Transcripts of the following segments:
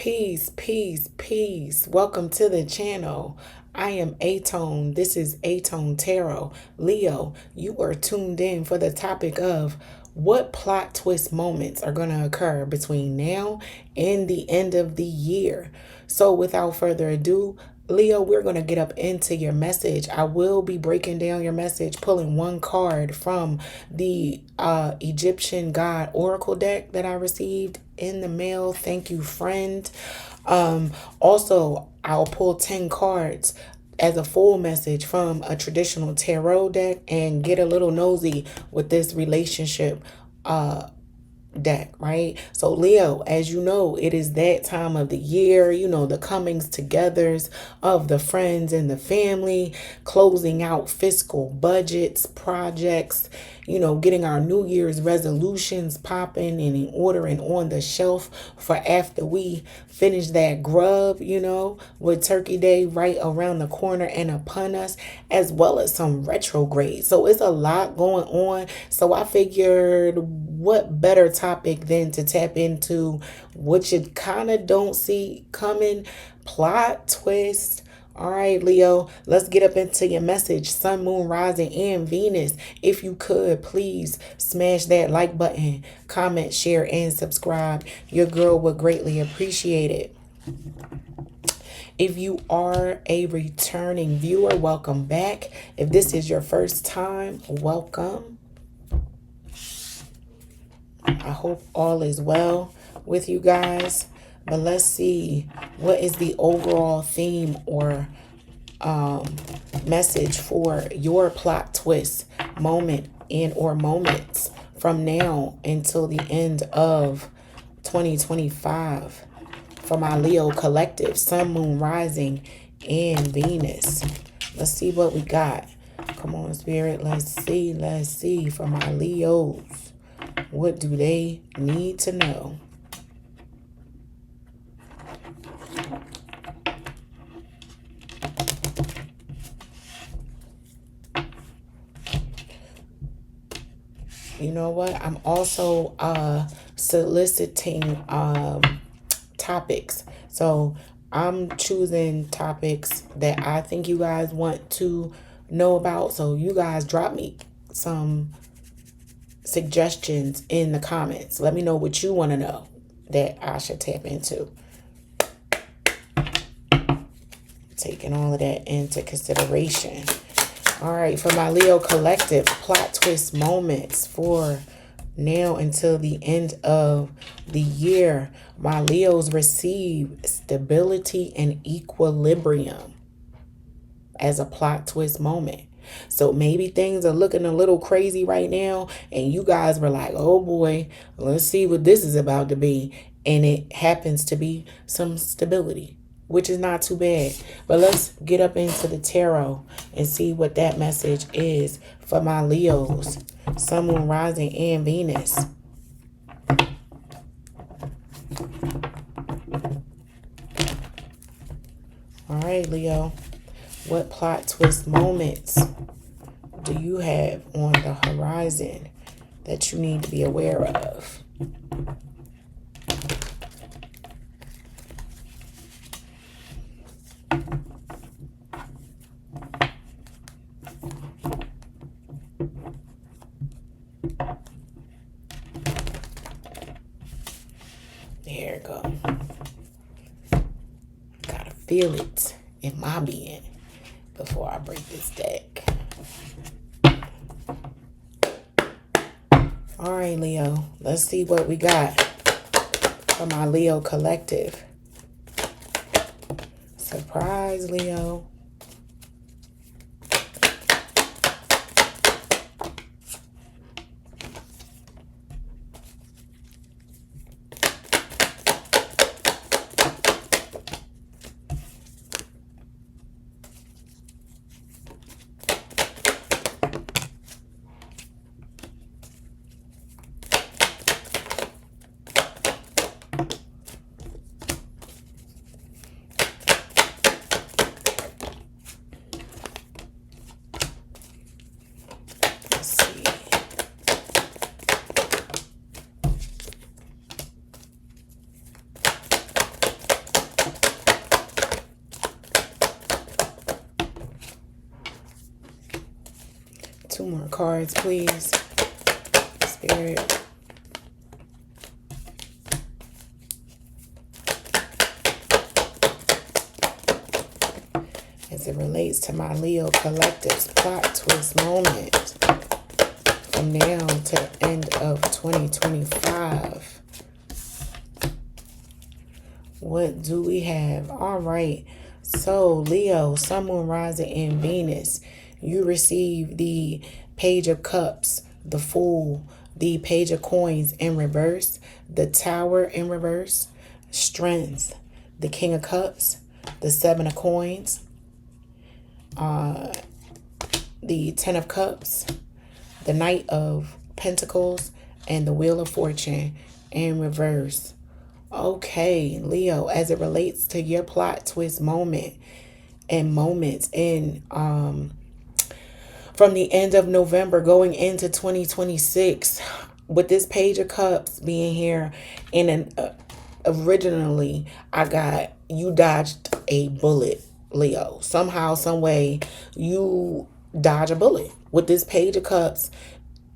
Peace, peace, peace. Welcome to the channel. I am Atone. This is aToneTarot. Leo, you are tuned in for the topic of what plot twist moments are going to occur between now and the end of the year. So without further ado, Leo, we're going to get up into your message. I will be breaking down your message, pulling one card from the Egyptian God Oracle deck that I received in the mail. Thank you, friend. Also, I'll pull 10 cards as a full message from a traditional tarot deck and get a little nosy with this relationship deck, right? So Leo, as you know, it is that time of the year, you know, the comings togethers of the friends and the family, closing out fiscal budgets, projects, you know, getting our New Year's resolutions popping and in order and on the shelf for after we finish that grub, you know, with Turkey Day right around the corner and upon us, as well as some retrograde. So it's a lot going on. So I figured what better topic than to tap into what you kind of don't see coming, plot twist. All right, Leo, let's get up into your message. Sun, moon, rising, and Venus. If you could, please smash that like button, comment, share, and subscribe. Your girl would greatly appreciate it. If you are a returning viewer, welcome back. If this is your first time, welcome. I hope all is well with you guys. But let's see, what is the overall theme or message for your plot twist moment and or moments from now until the end of 2025 for my Leo collective, Sun, Moon, Rising, and Venus. Let's see what we got. Come on, Spirit. Let's see for my Leos. What do they need to know? You know what? I'm also soliciting topics. So I'm choosing topics that I think you guys want to know about. So you guys drop me some suggestions in the comments. Let me know what you want to know that I should tap into. Taking all of that into consideration. All right, for my Leo collective, plot twist moments for now until the end of the year. My Leos receive stability and equilibrium as a plot twist moment. So maybe things are looking a little crazy right now, and you guys were like, oh boy, let's see what this is about to be. And it happens to be some stability, which is not too bad. But let's get up into the tarot and see what that message is for my Leos, Sun, Moon, Rising, and Venus. All right, Leo, what plot twist moments do you have on the horizon that you need to be aware of? There you go. Gotta feel it in my being before I break this deck. All right, Leo, let's see what we got for my Leo collective. Surprise, Leo. 2 more cards, please. Spirit. As it relates to my Leo collective's plot twist moment from now to end of 2025. What do we have? All right. So, Leo, Sun, Moon, Rising, and Venus. You receive the Page of Cups, the Fool, the Page of Coins in reverse, the Tower in reverse, Strength, the King of Cups, the Seven of Coins, the Ten of Cups, the Knight of Pentacles, and the Wheel of Fortune in reverse. Okay, Leo, as it relates to your plot twist moment and moments in from the end of November going into 2026, with this Page of Cups being here, and originally I got you dodged a bullet, Leo. Somehow, some way, you dodge a bullet with this Page of Cups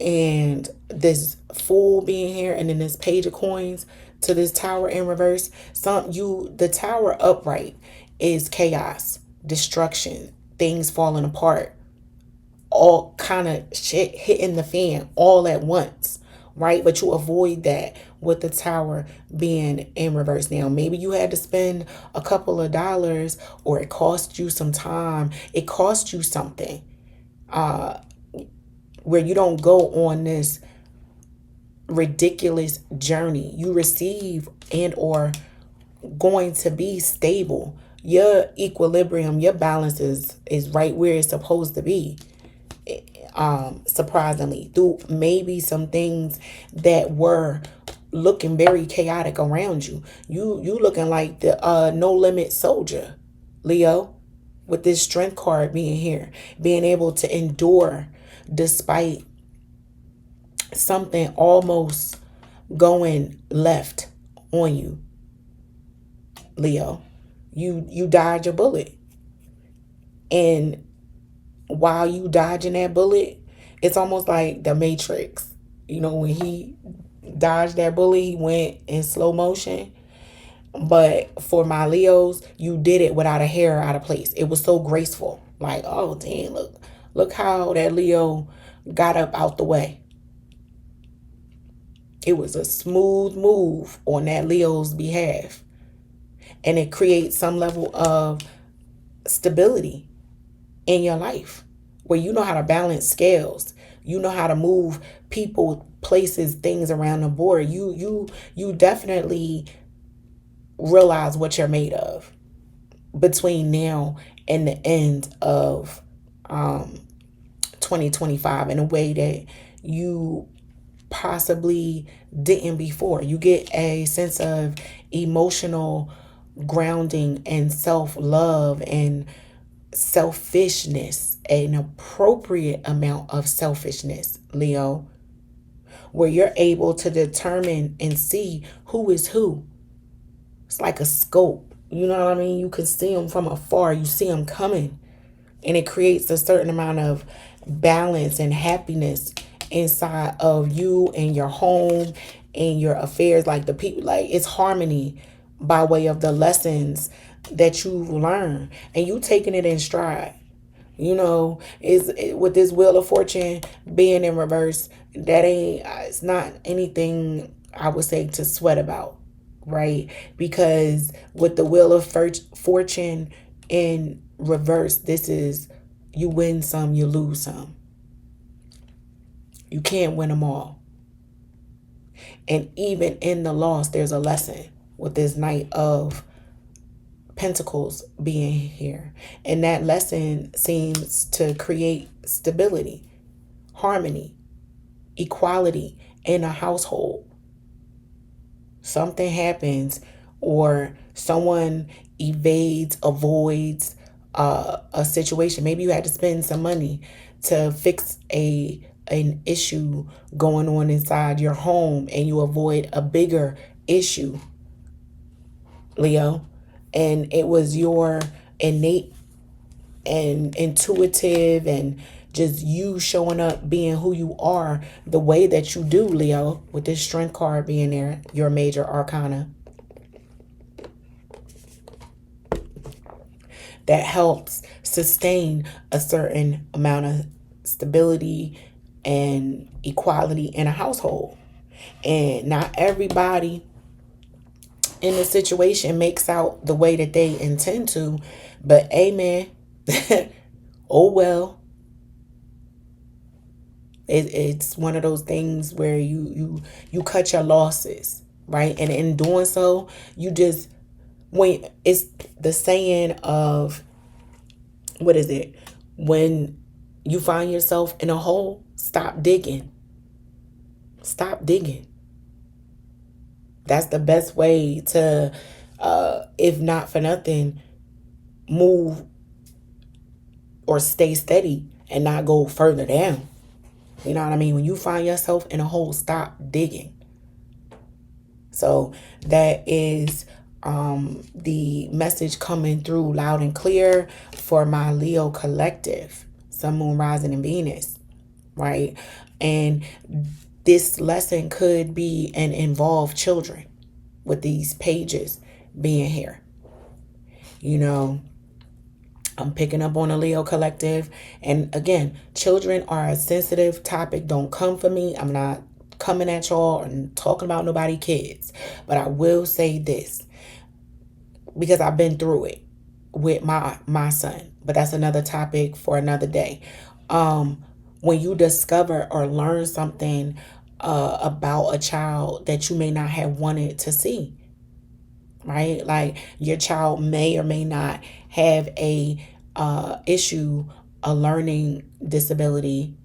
and this Fool being here, and then this Page of Coins to this Tower in reverse. The Tower upright is chaos, destruction, things falling apart, all kind of shit hitting the fan all at once, right? But you avoid that with the Tower being in reverse. Now, maybe you had to spend a couple of dollars, or it cost you some time. It cost you something where you don't go on this ridiculous journey. You receive and or going to be stable. Your equilibrium, your balance is right where it's supposed to be. Surprisingly, through maybe some things that were looking very chaotic around you. You looking like the no limit soldier, Leo, with this Strength card being here, being able to endure despite something almost going left on you, Leo. You dodge a bullet, and while you dodging that bullet, it's almost like the Matrix. You know, when he dodged that bullet, he went in slow motion. But for my Leos, you did it without a hair out of place. It was so graceful. Like, oh dang, look how that Leo got up out the way. It was a smooth move on that Leo's behalf. And it creates some level of stability in your life where you know how to balance scales. You know how to move people, places, things around the board. You definitely realize what you're made of between now and the end of 2025 in a way that you possibly didn't before. You get a sense of emotional grounding and self-love and selfishness, an appropriate amount of selfishness, Leo, where you're able to determine and see who is who. It's like a scope. You know what I mean? You can see them from afar. You see them coming. And it creates a certain amount of balance and happiness inside of you and your home and your affairs. Like the people, like it's harmony by way of the lessons that you've learned, and you taking it in stride. You know, with this Wheel of Fortune being in reverse, it's not anything I would say to sweat about, right? Because with the Wheel of Fortune in reverse, this is you win some, you lose some. You can't win them all. And even in the loss, there's a lesson with this Knight of Pentacles being here. And that lesson seems to create stability, harmony, equality in a household. Something happens or someone evades, avoids a situation. Maybe you had to spend some money to fix an issue going on inside your home, and you avoid a bigger issue, Leo. And it was your innate and intuitive and just you showing up, being who you are, the way that you do, Leo, with this strength card being there, your major arcana. That helps sustain a certain amount of stability and equality in a household. And not everybody in the situation makes out the way that they intend to, but amen. Oh well. It's one of those things where you cut your losses, right? And in doing so, you just, when it's the saying of, what is it? When you find yourself in a hole, stop digging. Stop digging. That's the best way to, if not for nothing, move or stay steady and not go further down. You know what I mean? When you find yourself in a hole, stop digging. So that is the message coming through loud and clear for my Leo collective, Sun, Moon, Rising, and Venus, right? And this lesson could be and involve children with these pages being here. You know, I'm picking up on a Leo collective. And again, children are a sensitive topic. Don't come for me. I'm not coming at y'all and talking about nobody kids. But I will say this, because I've been through it with my son. But that's another topic for another day. When you discover or learn something about a child that you may not have wanted to see, right? Like your child may or may not have a issue, a learning disability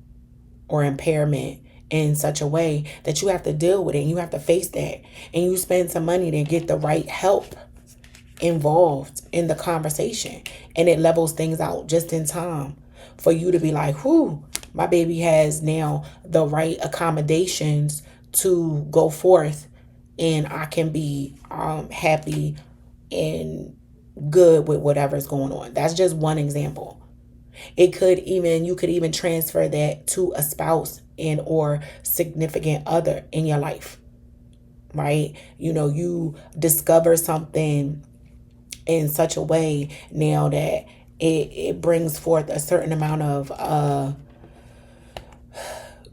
or impairment in such a way that you have to deal with it and you have to face that, and you spend some money to get the right help involved in the conversation, and it levels things out just in time for you to be like, whoo, my baby has now the right accommodations to go forth, and I can be happy and good with whatever's going on. That's just one example. You could even transfer that to a spouse and or significant other in your life, right? You know, you discover something in such a way now that it brings forth a certain amount of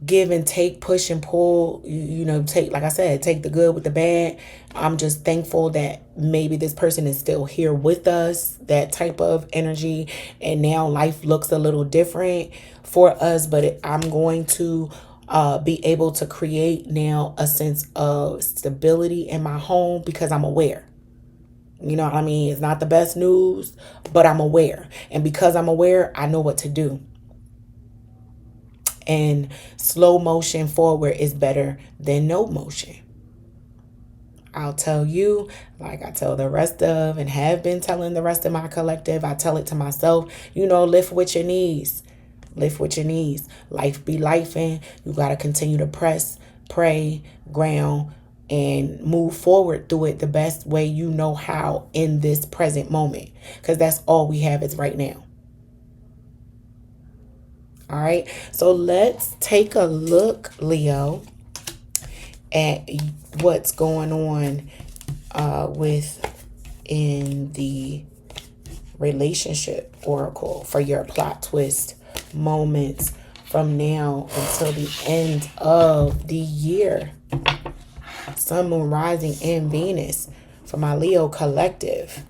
give and take, push and pull, you know, take, like I said, take the good with the bad. I'm just thankful that maybe this person is still here with us, that type of energy. And now life looks a little different for us, but I'm going to be able to create now a sense of stability in my home because I'm aware. You know what I mean? It's not the best news, but I'm aware. And because I'm aware, I know what to do. And slow motion forward is better than no motion. I'll tell you, like I tell the rest of, and have been telling the rest of my collective, I tell it to myself, you know, lift with your knees. Lift with your knees. Life be lifing. You got to continue to press, pray, ground, and move forward through it the best way you know how in this present moment. Because that's all we have is right now. All right, so let's take a look, Leo, at what's going on within the relationship oracle for your plot twist moments from now until the end of the year. Sun, Moon, Rising, and Venus for my Leo collective.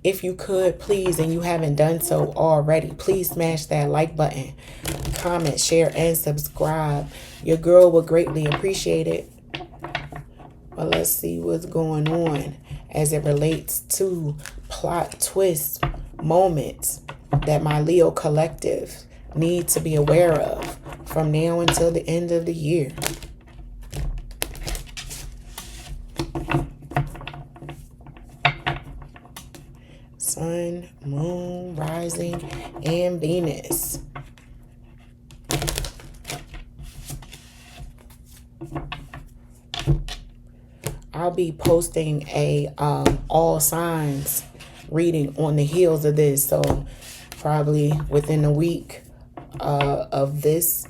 If you could, please, and you haven't done so already, please smash that like button, comment, share, and subscribe. Your girl would greatly appreciate it. But let's see what's going on as it relates to plot twist moments that my Leo collective need to be aware of from now until the end of the year. Sun, Moon, Rising, and Venus. I'll be posting a all signs reading on the heels of this. So probably within a week of this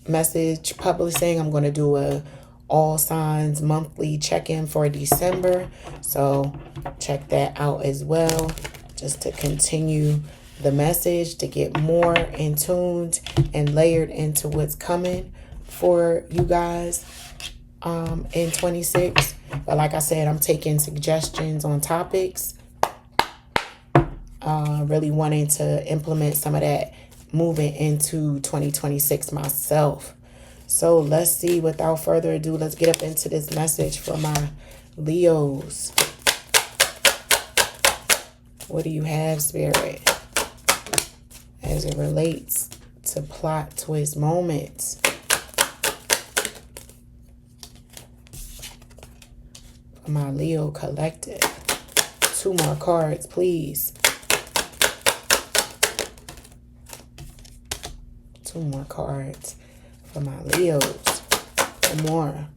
message publishing, I'm going to do a all signs monthly check-in for December. So check that out as well, just to continue the message, to get more in tuned and layered into what's coming for you guys in 26. But like I said, I'm taking suggestions on topics, really wanting to implement some of that moving into 2026 myself. So let's see, without further ado, let's get up into this message for my Leos. What do you have, Spirit, as it relates to plot twist moments? For my Leo collective. 2 more cards, please. 2 more cards for my Leos. 1 more.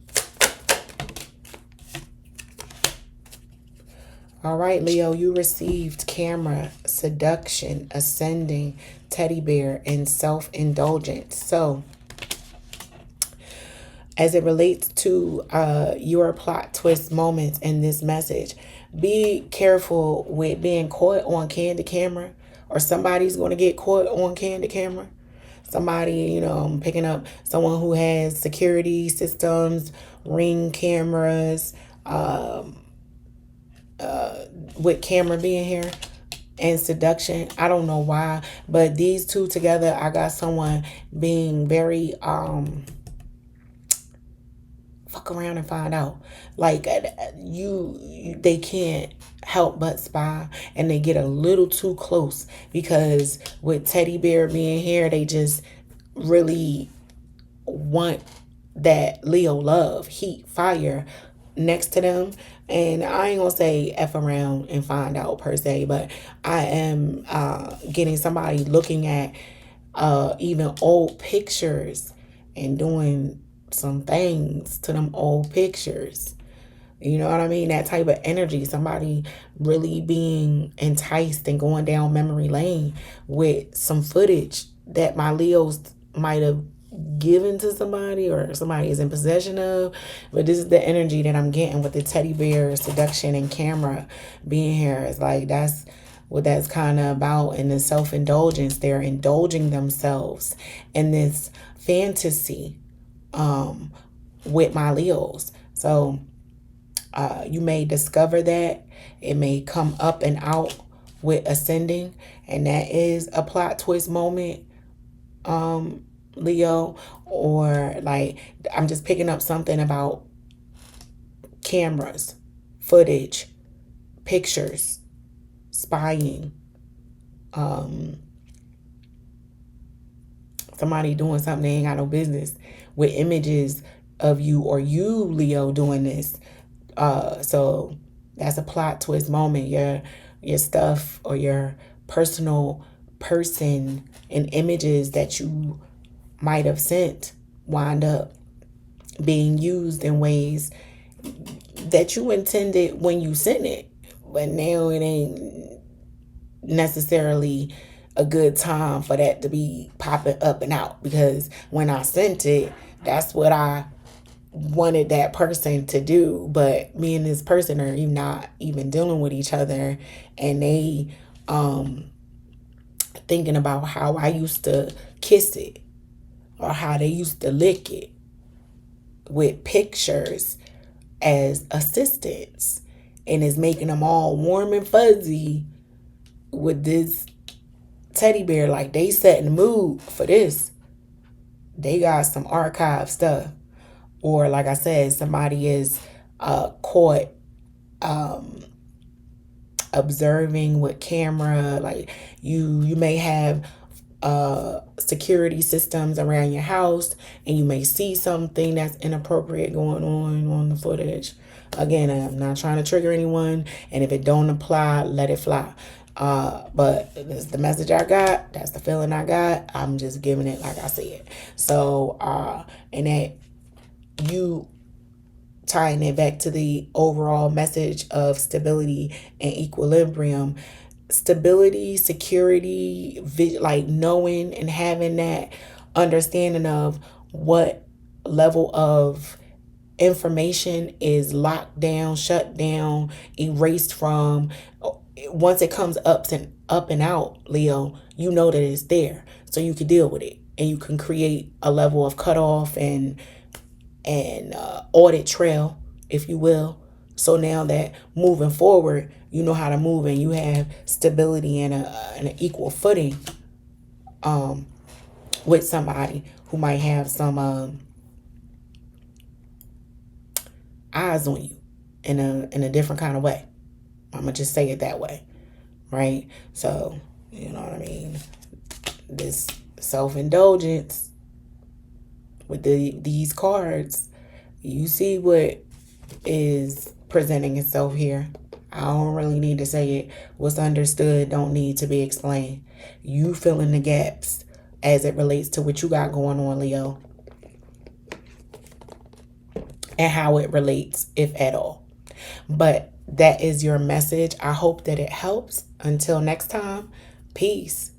All right, Leo, you received camera, seduction, ascending, teddy bear, and self-indulgence. So, as it relates to your plot twist moments in this message, be careful with being caught on candid camera, or somebody's going to get caught on candid camera. Somebody, I'm picking up someone who has security systems, ring cameras, with camera being here, and seduction. I don't know why, but these two together, I got someone being very, fuck around and find out. Like, they can't help but spy, and they get a little too close, because with teddy bear being here, they just really want that Leo love, heat, fire next to them. And I ain't gonna say F around and find out per se, but I am getting somebody looking at even old pictures and doing some things to them old pictures. You know what I mean? That type of energy. Somebody really being enticed and going down memory lane with some footage that my Leos might have given to somebody, or somebody is in possession of. But this is the energy that I'm getting with the teddy bear, seduction, and camera being here. It's like that's what that's kind of about. And the self-indulgence, they're indulging themselves in this fantasy with my Leos. So you may discover that it may come up and out with ascending, and that is a plot twist moment, Leo. Or like, I'm just picking up something about cameras, footage, pictures, spying, somebody doing something they ain't got no business, with images of you, or you, Leo, doing this. So that's a plot twist moment. Your stuff, or your personal person and images that you might have sent wind up being used in ways that you intended when you sent it, but now it ain't necessarily a good time for that to be popping up and out, because when I sent it, that's what I wanted that person to do. But me and this person are not even dealing with each other, and they thinking about how I used to kiss it, or how they used to lick it, with pictures as assistants, and it's making them all warm and fuzzy with this teddy bear. Like, they setting the mood for this. They got some archive stuff. Or like I said, somebody is caught observing with camera. Like, you may have security systems around your house, and you may see something that's inappropriate going on the footage. Again, I'm not trying to trigger anyone, and if it don't apply, let it fly. But that's the message I got. That's the feeling I got. I'm just giving it like I said. So, and that you tying it back to the overall message of stability and equilibrium, stability, security, like knowing and having that understanding of what level of information is locked down, shut down, erased from. Once it comes up and out, Leo, you know that it's there, so you can deal with it, and you can create a level of cutoff and audit trail, if you will. So now that moving forward, you know how to move, and you have stability and an equal footing with somebody who might have some eyes on you in a different kind of way. I'm gonna just say it that way, right? So you know what I mean. This self-indulgence with these cards, you see what is presenting itself here. I don't really need to say it. What's understood don't need to be explained. You fill in the gaps as it relates to what you got going on, Leo, and how it relates, if at all. But that is your message. I hope that it helps. Until next time, peace.